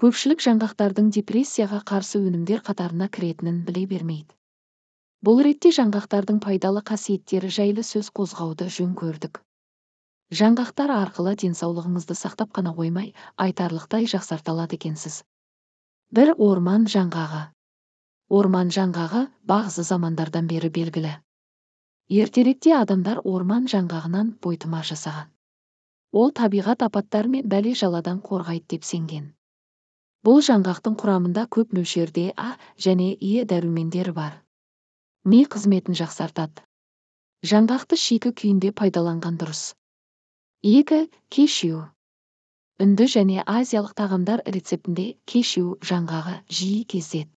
Көпшілік жаңғақтардың депрессияға қарсы өнімдер қатарына кіретінін біле бермейді. Бұл ретте жаңғақтардың пайдалы қасиеттері жайлы сөз қозғауды жөн көрдік. Жаңғақтар арқылы денсаулығыңызды сақтап қана қоймай, айтарлықтай жақсарта алады екенсіз. Бір орман жаңғағы. Орман жаңғағы бағзы замандардан бері белгілі. Ертеректе адамдар орман жаңғағынан бойтұмар жасаған. Ол табиғат апаттар мен бәле-жаладан қорғайды деп сенген. Бұл жаңғақтың құрамында көп мөлшерде А және Е дәрумендері бар. Ми қызметін жақсартады. Жаңғақты шикі күйінде пайдаланған дұрыс. 2. Кешью. Үнді және азиялық тағамдар рецептінде кешью жаңғағы жиі кездеседі.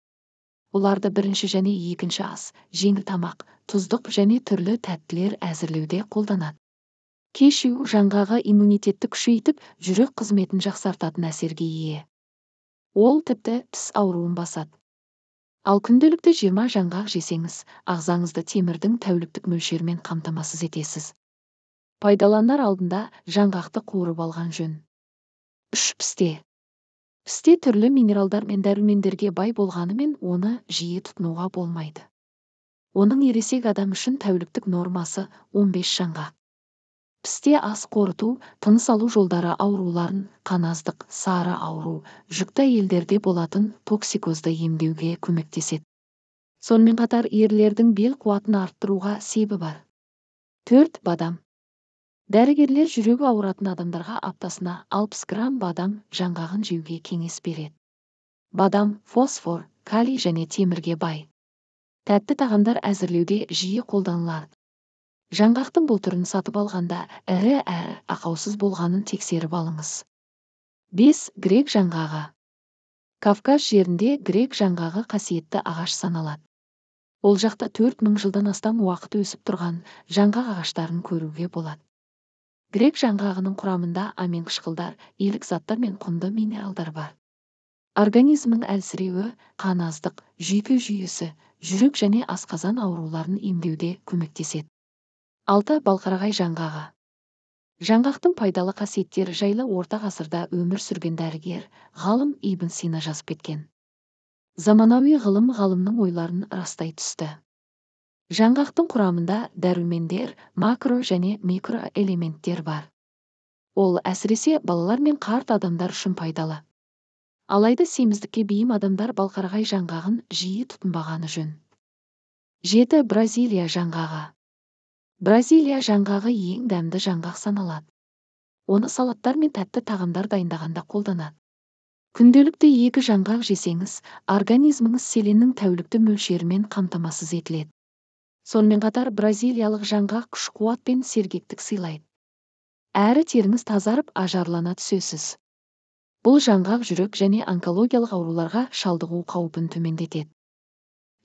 Оларды бірінші және екінші ас, жеңіл тамақ, тұздық және түрлі тәттілер әзірлеуде қолданады. Кешью жаңғағы иммунитетті күшейтіп, жүрек қызметін жақсартатын әсерге ие. Ол тіпті тіс ауруын басады. Ал күнделікті 20 жаңғақ жесеңіз, ағзаңызды темірдің тәуліктік мөлшерімен қамтамасыз етесіз. Пайдаланар алдында жаңғақты қуырып алған жөн. 3. Пісте. Пісте түрлі минералдар мен дәрумендерге бай болғанымен оны жиі тұтынуға болмайды. Оның ересек адам үшін тәуліктік нормасы 15 жаңғақ. Пісте ас қорыту, тыныс алу жолдары ауруларын, қаназдық, сары ауру, жүкті әйелдерде болатын токсикозды емдеуге көмектеседі. Сонымен қатар ерлердің бел қуатын арттыруға себебі бар. 4. Бадам. Дәрігерлер жүрегі ауыратын адамдарға аптасына 60 грамм бадам жаңғағын жеуге кеңес береді. Бадам фосфор, калий және темірге бай. Тәтті тағамдар әзірлеуде жиі қолданылады. Жаңғақтың бұл түрін сатып алғанда әрі ақаусыз болғанын тексеріп алыңыз. 5. Грек жаңғағы. Кавказ жерінде грек жаңғағы қасиетті ағаш саналады. Ол жақта 4000 жылдан астам уақыт өсіп тұрған жаңғақ ағаштарын көруге болады. Грек жаңғағының құрамында амин қышқылдар, илік заттар мен құнды минералдар бар. Организмнің әлсіреуі, қаназдық, жүйке жүйесі, жүрек және асқазан ауруларын емдеуде көмектеседі. 6. Балқарағай жаңғағы. Жаңғақтың пайдалы қасиеттері жайлы орта ғасырда өмір сүрген дәрігер, ғалым Ибн Сина жазып кеткен. Заманауи ғылым ғалымның ойларын растай түсті. Жаңғақтың құрамында дәрумендер, макро және микроэлементтер бар. Ол әсіресе балалар мен қарт адамдар үшін пайдалы. Алайда семіздікке бейім адамдар балқарағай жаңғағын жиі тұтынбағаны жөн. 7. Бразилия жаңғағы. Бразилия жаңғағы ең дәмді жаңғақ саналады. Оны салаттар мен тәтті тағамдар дайындағанда қолданады. Күнделікті 2 жаңғақ жесеңіз, организміңіз селеннің тәулікті мөлшерімен қамтамасыз етіледі. Сонымен қатар бразилиялық жаңғақ күш-қуат пен сергектік сыйлайды. Әрі теріңіз тазарып, ажарлана түсесіз. Бұл жаңғақ жүрек және онкологиялық ауруларға шалдығу қаупін төмендетеді.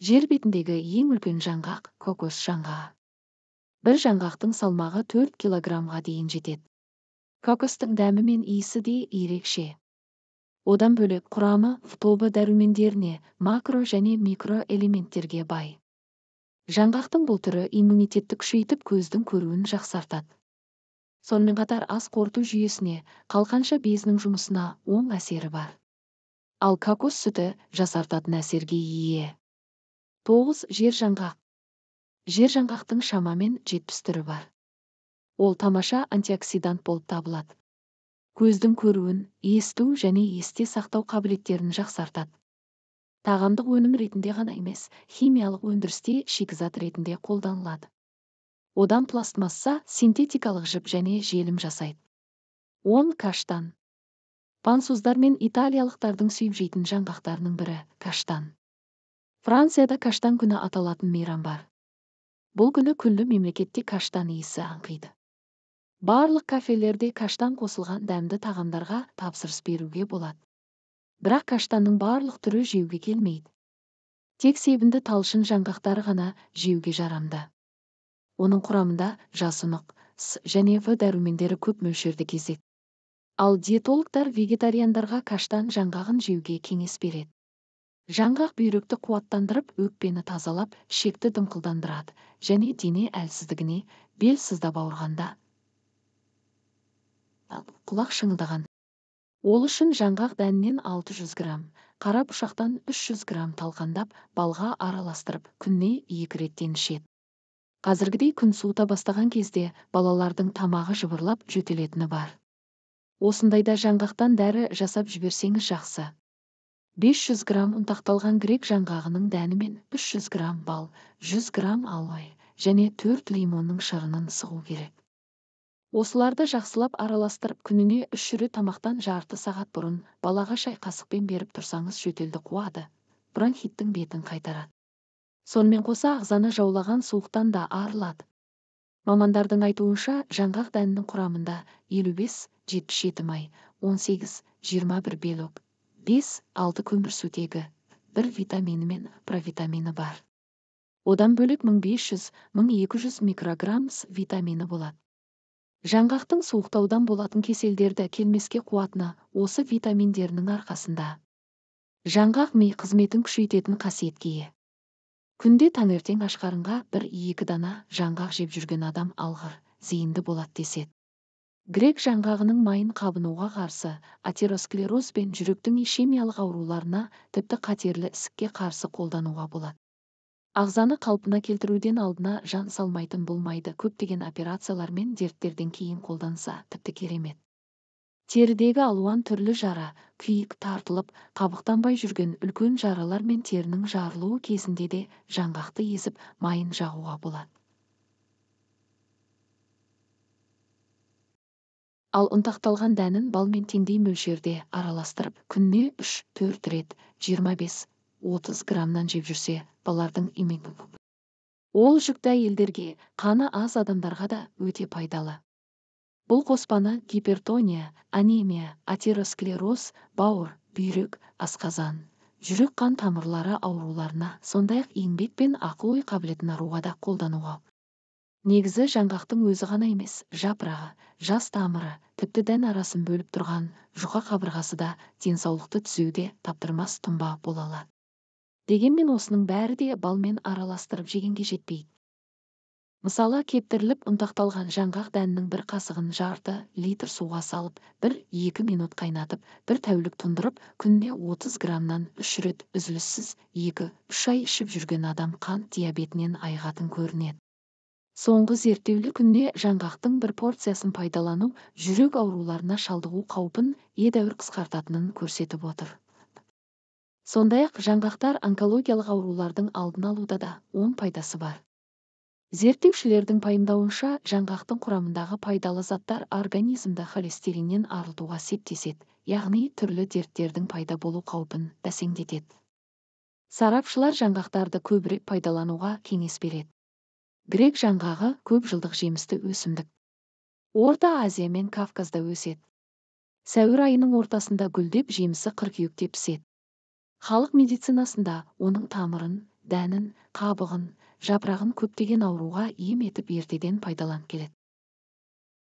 Жер бетіндегі ең үлкен жаңғақ кокос жаңғағы. Бір жаңғақтың салмағы 4 килограммға дейін жетеді. Кокостың дәмі мен иісі де ерекше. Одан бөлек құрамы тобы дәрумендеріне, макро және микроэлементтерге бай. Жаңғақтың бұл түрі иммунитетті күшейтіп, көздің көруін жақсартады. Сонымен қатар ас қорыту жүйесіне, қалқанша безінің жұмысына оң әсері бар. Ал кокос сүті жасартатын әсерге ие. 9. Жер жаңғақ. Жер жаңғақтың шамамен 70 түрі бар. Ол тамаша антиоксидант болып табылады. Көздің көруін, есту және есте сақтау қабілеттерін жақсартады. Тағамдық өнім ретінде ғана емес, химиялық өндірісте шикізат ретінде қолданылады. Одан пластмасса, синтетикалық жіп және желім жасайды. 10. Каштан. Француздар мен италиялықтардың сүйіп жейтін жаңғақтарының бірі каштан. Францияда каштан күні аталатын мейрам бар. Бұл күні күллі мемлекетте каштан иісі аңқиды. Барлық кафелерде каштан қосылған дәмді тағамдарға тапсырыс беруге болады. Бірақ каштанның барлық түрі жеуге келмейді. Тек себінді талшын жаңғақтары ғана жеуге жарамды. Оның құрамында жасұнық, С және В дәрумендері көп мөлшерде кездеседі. Ал диетологтар вегетариандарға каштан жаңғағын жеуге кеңес береді. Жаңғақ бүйректі қуаттандырып, өкпені тазалап, ішекті дымқылдандырады және дене әлсіздігіне, бел сыздап ауырғанда, құлақ шыңылдаған Ол үшін жаңғақ дәнінен 600 грамм, қара пышақтан 300 грамм талқандап, балға араластырып, күніне 2 реттен ішеді. Қазіргідей күн суыта бастаған кезде балалардың тамағы жыбырлап жөтелетіні бар. Осындайда жаңғақтан дәрі жасап жіберсеңіз жақсы. 500 грамм ұнтақталған грек жаңғағының дәні мен 300 грамм бал, 100 грамм алоэ және 4 лимонның шырынын сығу керек. Осыларды жақсылап араластырып, күніне 3 рет тамақтан жарты сағат бұрын балаға шай қасықпен беріп тұрсаңыз жөтелді қуады, бронхиттің бетін қайтарады. Сонымен қоса ағзаны жаулаған суықтан да арылады. Мамандардың айтуынша, жаңғақ дәнінің құрамында 55-77 май, 18-21 белок, 5-6 көмірсутегі, 1 витамині мен провитамині бар. Одан бөлек 1500-1200 микрограмм С витамині болады. Жаңғақтың суықтаудан болатын кеселдерді келмеске қуатыны осы витаминдерінің арқасында. Жаңғақ ми қызметін күшейтетін қасиетке ие. Күнде таңертең аш қарынға 1-2 дана жаңғақ жеп жүрген адам алғыр, зейінді болады деседі. Грек жаңғағының майын қабынуға қарсы, атеросклероз бен жүректің ишемиялық ауруларына, тіпті қатерлі ісікке қарсы қолдануға болады. Ағзаны қалпына келтіруден алдына жан салмайтын болмайды, көптеген операциялар мен дерттерден кейін қолданса тіпті керемет. Терідегі алуан түрлі жара, күйік тартылып, қабықтанбай жүрген үлкен жаралар мен терінің жарылуы кезінде де жаңғақты езіп, майын жағуға болады. Ал ұнтақталған дәнін балмен теңдей мөлшерде араластырып, күніне 3-4 рет 25-30 граммнан жеп жүрсе, балалардың иммунитеті. Ол жүкті әйелдерге, қаны аз адамдарға да өте пайдалы. Бұл қоспаны гипертония, анемия, атеросклероз, бауыр, бүйрек, асқазан, жүрек қан тамырлары ауруларына, сондай-ақ еңбек пен ақыл-ой қабілетін аруға да қолдануға. Негізі жаңғақтың өзі ғана емес, жапырағы, жас тамыры, тіпті дән арасын бөліп тұрған жұқа қабырғасы да денсаулықты түзеуде таптырмас тұнба бола алады. Дегенмен осының бәрі де балмен араластырып жегенге жетпейді. Мысалы, кептіріліп ұнтақталған жаңғақ дәнінің бір қасығын жарты литр суға салып, 1-2 минут қайнатып, бір тәулік тұндырып, күніне 30 граммнан 3 рет үзіліссіз 2-3 ай ішіп жүрген адам қант диабетінен айығатын көрінеді. Соңғы зерттеулер күніне жаңғақтың бір порциясын пайдалану жүрек ауруларына шалдығу қаупін едәуір қысқартатынын көрсетіп отыр. Сондай-ақ жаңғақтар онкологиялық аурулардың алдын алуда да оң пайдасы бар. Зерттеушілердің пайымдауынша, жаңғақтың құрамындағы пайдалы заттар организмді холестериннен арылтуға септеседі, яғни түрлі дерттердің пайда болу қаупін бәсеңдетеді. Сарапшылар жаңғақтарды көбірек пайдалануға кеңес береді. Грек жаңғағы көп жылдық жемісті өсімдік. Орта Азия мен Кавказда өседі. Сәуір айының ортасында гүлдеп, жемісі қыркүйекте піседі. Халық медицинасында оның тамырын, дәнін, қабығын, жапырағын көптеген ауруға ем етіп ертеден пайдаланып келеді.